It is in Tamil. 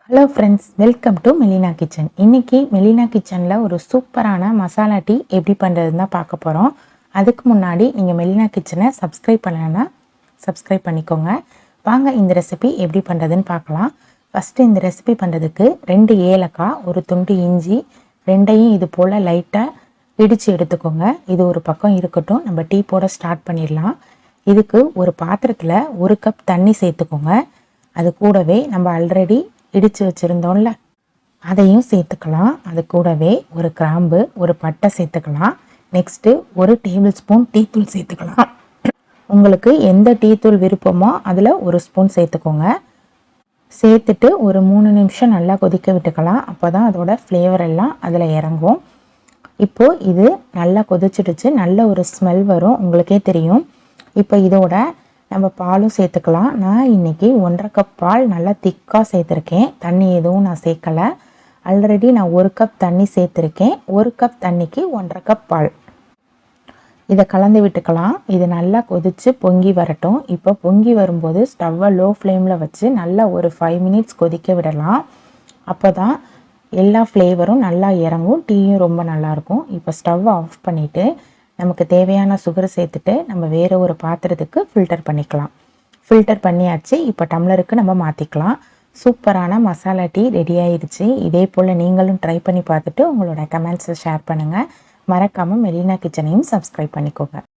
Hello friends, welcome to Melina kitchen. இன்றைக்கி மெலினா கிச்சனில் ஒரு சூப்பரான மசாலா டீ எப்படி பண்ணுறதுன்னு தான் பார்க்க போகிறோம். அதுக்கு முன்னாடி நீங்கள் மெலினா கிச்சனை சப்ஸ்கிரைப் பண்ணலைன்னா சப்ஸ்கிரைப் பண்ணிக்கோங்க. வாங்க இந்த ரெசிபி எப்படி பண்ணுறதுன்னு பார்க்கலாம். ஃபஸ்ட்டு இந்த ரெசிபி பண்ணுறதுக்கு 2 ஏலக்காய், ஒரு துண்டு இஞ்சி, ரெண்டையும் இது போல் லைட்டாக இடித்து எடுத்துக்கோங்க. இது ஒரு பக்கம் இருக்கட்டும், நம்ம டீ போட ஸ்டார்ட் பண்ணிடலாம். இதுக்கு ஒரு பாத்திரத்தில் 1 கப் தண்ணி சேர்த்துக்கோங்க. அது கூடவே நம்ம ஆல்ரெடி இடித்து வச்சுருந்தோம்ல அதையும் சேர்த்துக்கலாம். அது கூடவே ஒரு கிராம்பு, ஒரு பட்டை சேர்த்துக்கலாம். நெக்ஸ்ட்டு 1 டேபிள் ஸ்பூன் டீத்தூள் சேர்த்துக்கலாம். உங்களுக்கு எந்த டீத்தூள் விருப்பமோ அதில் 1 ஸ்பூன் சேர்த்துக்கோங்க. சேர்த்துட்டு ஒரு 3 நிமிஷம் நல்லா கொதிக்க விட்டுக்கலாம். அப்போ தான் அதோட ஃப்ளேவர் எல்லாம் அதில் இறங்கும். இப்போது இது நல்லா கொதிச்சிடுச்சு, நல்ல ஒரு ஸ்மெல் வரும், உங்களுக்கே தெரியும். இப்போ இதோட நம்ம பாலும் சேர்த்துக்கலாம். நான் இன்றைக்கி 1.5 கப் பால் நல்லா திக்காக சேர்த்துருக்கேன். தண்ணி எதுவும் நான் சேர்க்கலை. ஆல்ரெடி நான் 1 கப் தண்ணி சேர்த்துருக்கேன். 1 கப் தண்ணிக்கு 1.5 கப் பால். இதை கலந்து விட்டுக்கலாம். இது நல்லா கொதித்து பொங்கி வரட்டும். இப்போ பொங்கி வரும்போது ஸ்டவ்வை லோ ஃப்ளேமில் வச்சு நல்லா ஒரு 5 மினிட்ஸ் கொதிக்க விடலாம். அப்போ தான் எல்லா ஃப்ளேவரும் நல்லா இறங்கும், டீயும் ரொம்ப நல்லாயிருக்கும். இப்போ ஸ்டவ்வை ஆஃப் பண்ணிவிட்டு நமக்கு தேவையான சுகர் சேர்த்துட்டு நம்ம வேறு ஒரு பாத்திரத்துக்கு ஃபில்டர் பண்ணிக்கலாம். ஃபில்டர் பண்ணியாச்சு. இப்போ டம்ளருக்கு நம்ம மாற்றிக்கலாம். சூப்பரான மசாலா டீ ரெடி ஆயிடுச்சு. இதே போல் நீங்களும் ட்ரை பண்ணி பார்த்துட்டு உங்களோட கமெண்ட்ஸை ஷேர் பண்ணுங்கள். மறக்காமல் மெலினா கிச்சனையும் சப்ஸ்கிரைப் பண்ணிக்கோங்க.